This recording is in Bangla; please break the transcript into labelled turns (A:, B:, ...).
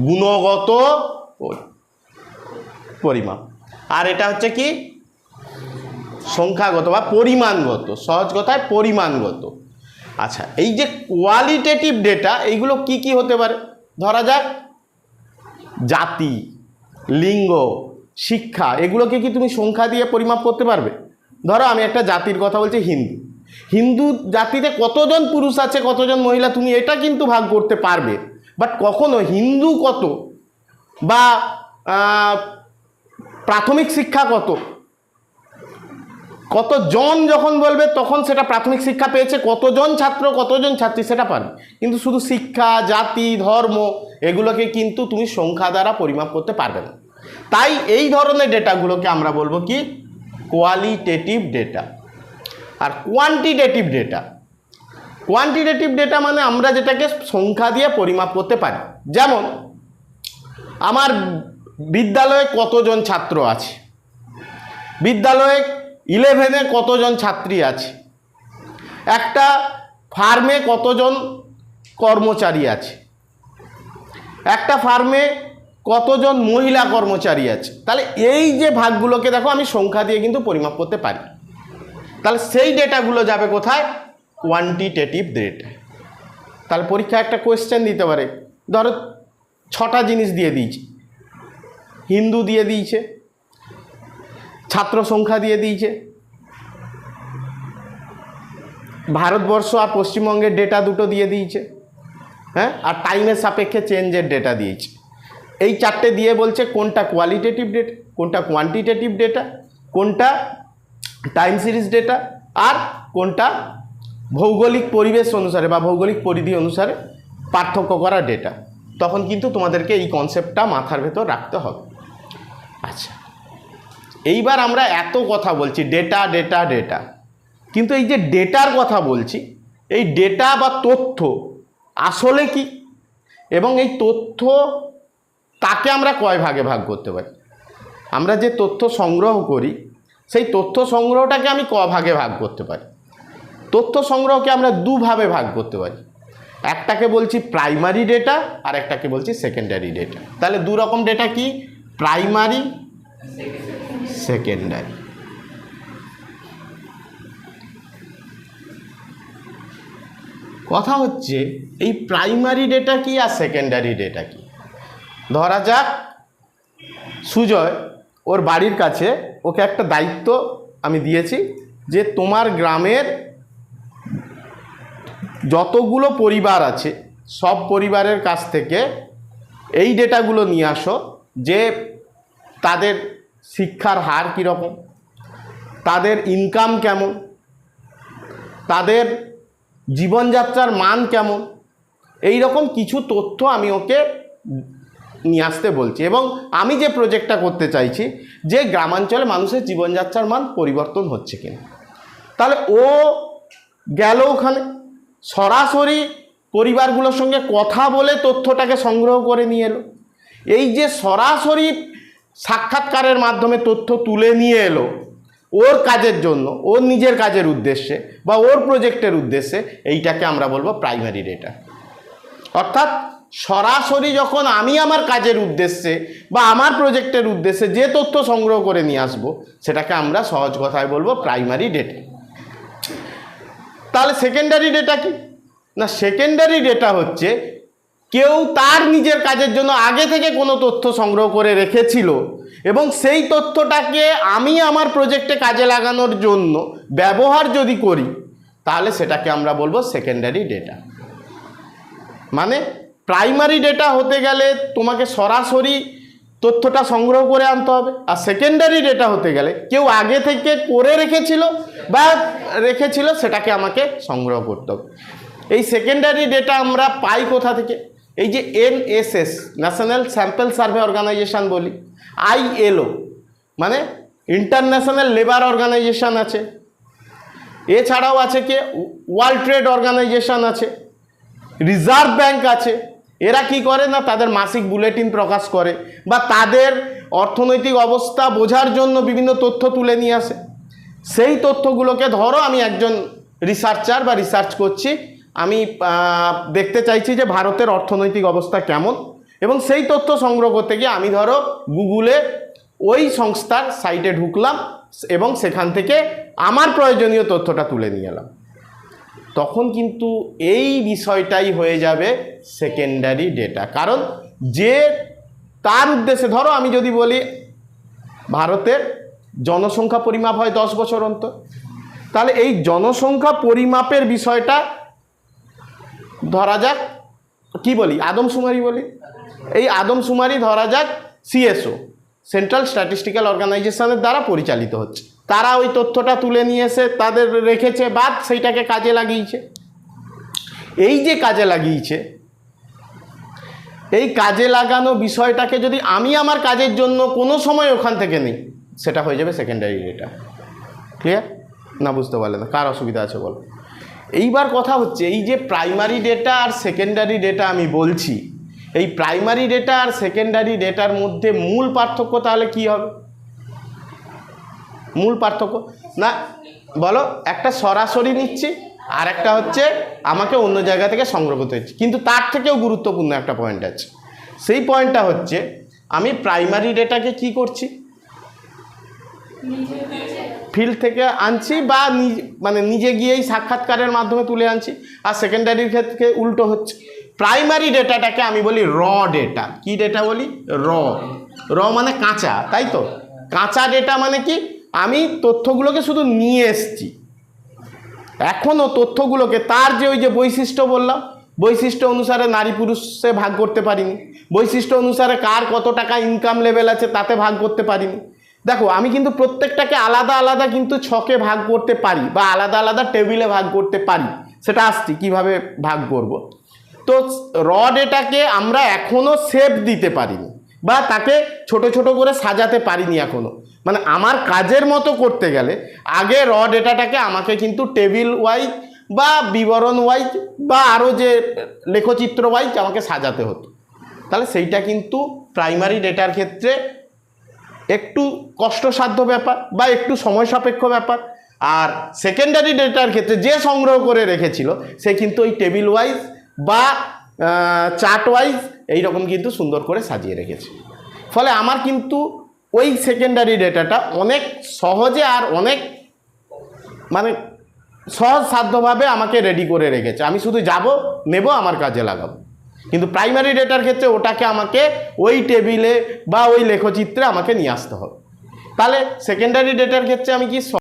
A: গুণগত পরিমাপ, আর এটা হচ্ছে কি সংখ্যাগত বা পরিমাণগত, সহজ কথায় পরিমাণগত। আচ্ছা, এই যে কোয়ালিটেটিভ ডেটা এইগুলো কি কি হতে পারে? ধরা যাক জাতি, লিঙ্গ, শিক্ষা, এগুলোকে কি তুমি সংখ্যা দিয়ে পরিমাপ করতে পারবে? ধরো আমি একটা জাতির কথা বলছি, হিন্দু। হিন্দু জাতিতে কতজন পুরুষ আছে, কতজন মহিলা, তুমি এটা কিন্তু ভাগ করতে পারবে, বাট কখনো হিন্দু কত বা প্রাথমিক শিক্ষা কতজন যখন বলবে তখন সেটা প্রাথমিক শিক্ষা পেয়েছে, কতজন ছাত্র কতজন ছাত্রী সেটা পারবে, কিন্তু শুধু শিক্ষা, জাতি, ধর্ম এগুলোকে কিন্তু তুমি সংখ্যা দ্বারা পরিমাপ করতে পারবে না। তাই এই ধরনের ডেটাগুলোকে আমরা বলবো কি কোয়ালিটেটিভ ডেটা। আর কোয়ান্টিটেটিভ ডেটা মানে আমরা যেটাকে সংখ্যা দিয়ে পরিমাপ করতে পারি। যেমন আমার বিদ্যালয়ে কতজন ছাত্র আছে, বিদ্যালয়ে 11-এ কতজন ছাত্রী আছে, একটা ফার্মে কতজন কর্মচারী আছে, একটা ফার্মে কতজন মহিলা কর্মচারী আছে। তাহলে এই যে ভাগগুলোকে দেখো আমি সংখ্যা দিয়ে কিন্তু পরিমাপ করতে পারি। তাহলে সেই ডেটাগুলো যাবে কোথায়? Quantitative data. তাহলে পরীক্ষা একটা কোয়েশ্চেন দিতে পারে, ধরো 6টা জিনিস দিয়ে দিয়েছে, হিন্দু দিয়ে দিয়েছে, ছাত্র সংখ্যা দিয়ে দিয়েছে, ভারতবর্ষ আর পশ্চিমবঙ্গের ডেটা দুটো দিয়ে দিয়েছে, হ্যাঁ, আর টাইমের সাপেক্ষে চেঞ্জের ডেটা দিয়েছে। এই 4টে দিয়ে বলছে কোনটা কোয়ালিটেটিভ ডেটা, কোনটা কোয়ান্টিটেটিভ ডেটা, কোনটা টাইম সিরিজ ডেটা, আর কোনটা ভৌগোলিক পরিবেশ অনুসারে বা ভৌগোলিক পরিধি অনুসারে পার্থক্য করা ডেটা। তখন কিন্তু তোমাদেরকে এই কনসেপ্টটা মাথার ভেতর রাখতে হবে। আচ্ছা, এইবার আমরা এত কথা বলছি ডেটা ডেটা ডেটা, কিন্তু এই যে ডেটার কথা বলছি, এই ডেটা বা তথ্য আসলে কি, এবং এই তথ্য তাকে আমরা কয় ভাগে ভাগ করতে পারি? আমরা যে তথ্য সংগ্রহ করি সেই তথ্য সংগ্রহটাকে আমি ক ভাগে ভাগ করতে পারি? তথ্য সংগ্রহকে আমরা দুভাবে ভাগ করতে পারি, একটাকে বলছি প্রাইমারি ডেটা আর একটাকে বলছি সেকেন্ডারি ডেটা। তাহলে দু রকম ডেটা কি? Primary, secondary. কথা হচ্ছে এই প্রাইমারি ডেটা কি আর সেকেন্ডারি ডেটা কি? ধরা যাক সুজয়, ওর বাড়ির কাছে ওকে একটা দায়িত্ব আমি দিয়েছি যে তোমার গ্রামের যতগুলো পরিবার আছে সব পরিবারের কাছ থেকে এই ডেটাগুলো নিয়ে আসো, যে তাদের শিক্ষার হার কীরকম, তাদের ইনকাম কেমন, তাদের জীবনযাত্রার মান কেমন, এই রকম কিছু তথ্য আমি ওকে নিয়ে আসতে বলছি। এবং আমি যে প্রজেক্টটা করতে চাইছি যে গ্রামাঞ্চলে মানুষের জীবনযাত্রার মান পরিবর্তন হচ্ছে কিনা। তাহলে ও গেল ওখানে, সরাসরি পরিবারগুলোর সঙ্গে কথা বলে তথ্যটাকে সংগ্রহ করে নিয়ে এলো। এই যে সরাসরি সাক্ষাৎকারের মাধ্যমে তথ্য তুলে নিয়ে এলো ওর কাজের জন্য, ওর নিজের কাজের উদ্দেশ্যে বা ওর প্রজেক্টের উদ্দেশ্যে, এইটাকে আমরা বলবো প্রাইমারি ডেটা। অর্থাৎ সরাসরি যখন আমি আমার কাজের উদ্দেশ্যে বা আমার প্রজেক্টের উদ্দেশ্যে যে তথ্য সংগ্রহ করে নিয়ে আসবো সেটাকে আমরা সহজ কথায় বলবো প্রাইমারি ডেটা। তাহলে সেকেন্ডারি ডেটা কি না? সেকেন্ডারি ডেটা হচ্ছে কেউ তার নিজের কাজের জন্য আগে থেকে কোনো তথ্য সংগ্রহ করে রেখেছিল এবং সেই তথ্যটাকে আমি আমার প্রজেক্টে কাজে লাগানোর জন্য ব্যবহার যদি করি তাহলে সেটাকে আমরা বলবো সেকেন্ডারি ডেটা। মানে প্রাইমারি ডেটা হতে গেলে তোমাকে সরাসরি তথ্যটা সংগ্রহ করে আনতে হবে, আর সেকেন্ডারি ডেটা হতে গেলে কেউ আগে থেকে করে রেখেছিল সেটাকে আমাকে সংগ্রহ করতে হবে। এই সেকেন্ডারি ডেটা আমরা পাই কোথা থেকে? এই যে NSS, national sample survey organisation বলি, ILO মানে ইন্টারন্যাশনাল লেবার অর্গানাইজেশন আছে, এছাড়াও আছে কি ওয়ার্ল্ড ট্রেড অর্গানাইজেশন আছে, রিজার্ভ ব্যাংক আছে। এরা কি করে না তাদের মাসিক বুলেটিন প্রকাশ করে বা তাদের অর্থনৈতিক অবস্থা বোঝার জন্য বিভিন্ন তথ্য তুলে নিয়ে আসে। সেই তথ্যগুলোকে ধরো আমি একজন রিসার্চার বা রিসার্চ করছি, আমি দেখতে চাইছি যে ভারতের অর্থনৈতিক অবস্থা কেমন, এবং সেই তথ্য সংগ্রহ করতে গিয়ে আমি ধরো গুগলে ওই সংস্থার সাইটে ঢুকলাম এবং সেখান থেকে আমার প্রয়োজনীয় তথ্যটা তুলে নিয়ে এলাম, তখন কিন্তু এই বিষয়টাই হয়ে যাবে সেকেন্ডারি ডেটা। কারণ যে তার উদ্দেশ্যে, ধরো আমি যদি বলি ভারতের জনসংখ্যা পরিমাপ হয় 10 বছর অন্তর, তাহলে এই জনসংখ্যা পরিমাপের বিষয়টা ধরা যাক কি বলি, আদমশুমারি বলি, এই আদমশুমারি ধরা যাক সিএসও, সেন্ট্রাল স্ট্যাটিস্টিক্যাল অর্গানাইজেশনের দ্বারা পরিচালিত হচ্ছে। তারা ওই তথ্যটা তুলে নিয়ে এসে তাদের রেখেছে, বাদ সেইটাকে কাজে লাগিয়েছে। এই যে কাজে লাগিয়েছে, এই কাজে লাগানো বিষয়টাকে যদি আমি আমার কাজের জন্য কোনো সময় ওখান থেকে নিই, সেটা হয়ে যাবে সেকেন্ডারি ডেটা। ক্লিয়ার না? বুঝতে পারলে না? কার অসুবিধা আছে বলো? এইবার কথা হচ্ছে, এই যে প্রাইমারি ডেটা আর সেকেন্ডারি ডেটা আমি বলছি, এই প্রাইমারি ডেটা আর সেকেন্ডারি ডেটার মধ্যে মূল পার্থক্য তাহলে কি হবে? মূল পার্থক্য না বলো, একটা সরাসরি নিচ্ছি আর একটা হচ্ছে আমাকে অন্য জায়গা থেকে সংগ্রহ করতে হচ্ছে। কিন্তু তার থেকেও গুরুত্বপূর্ণ একটা পয়েন্ট আছে, সেই পয়েন্টটা হচ্ছে আমি প্রাইমারি ডেটাকে কি করছি, ফিল্ড থেকে আনছি বা মানে নিজে গিয়েই সাক্ষাৎকারের মাধ্যমে তুলে আনছি, আর সেকেন্ডারির ক্ষেত্রে উল্টো হচ্ছে। প্রাইমারি ডেটাটাকে আমি বলি র ডেটা। কি ডেটা বলি? র মানে কাঁচা, তাই তো? কাঁচা ডেটা মানে কি, আমি তথ্যগুলোকে শুধু নিয়ে এসছি, এখনও তথ্যগুলোকে তার যে ওই যে বৈশিষ্ট্য বললাম, বৈশিষ্ট্য অনুসারে নারী পুরুষে ভাগ করতে পারিনি, বৈশিষ্ট্য অনুসারে কার কত টাকা ইনকাম লেভেল আছে তাতে ভাগ করতে পারিনি। দেখো আমি কিন্তু প্রত্যেকটাকে আলাদা আলাদা কিন্তু ছকে ভাগ করতে পারি বা আলাদা আলাদা টেবিলে ভাগ করতে পারি, সেটা আসছি কিভাবে ভাগ করব। তো র ডেটাকে আমরা এখনও শেপ দিতে পারিনি বা তাকে ছোট ছোট করে সাজাতে পারিনি এখনও। মানে আমার কাজের মতো করতে গেলে আগে র ডেটাটাকে আমাকে কিন্তু টেবিল ওয়াইজ বা বিবরণ ওয়াইজ বা আরও যে লেখচিত্র ওয়াইজ আমাকে সাজাতে হতো। তাহলে সেইটা কিন্তু প্রাইমারি ডেটার ক্ষেত্রে একটু কষ্টসাধ্য ব্যাপার বা একটু সময় সাপেক্ষ ব্যাপার। আর সেকেন্ডারি ডেটার ক্ষেত্রে যে সংগ্রহ করে রেখেছিল সে কিন্তু ওই টেবিল ওয়াইজ বা চার্ট ওয়াইজ এইরকম কিন্তু সুন্দর করে সাজিয়ে রেখেছে। ফলে আমার কিন্তু ওই সেকেন্ডারি ডেটাটা অনেক সহজে আর অনেক মানে সহজসাধ্যভাবে আমাকে রেডি করে রেখেছে। আমি শুধু যাব, নেব, আমার কাজে লাগাবো। কিন্তু প্রাইমারি ডেটার ক্ষেত্রে ওটাকে আমাকে ওই টেবিলে বা ওই লেখচিত্রে আমাকে নিয়ে আসতে হবে। তাহলে সেকেন্ডারি ডেটার ক্ষেত্রে আমি কি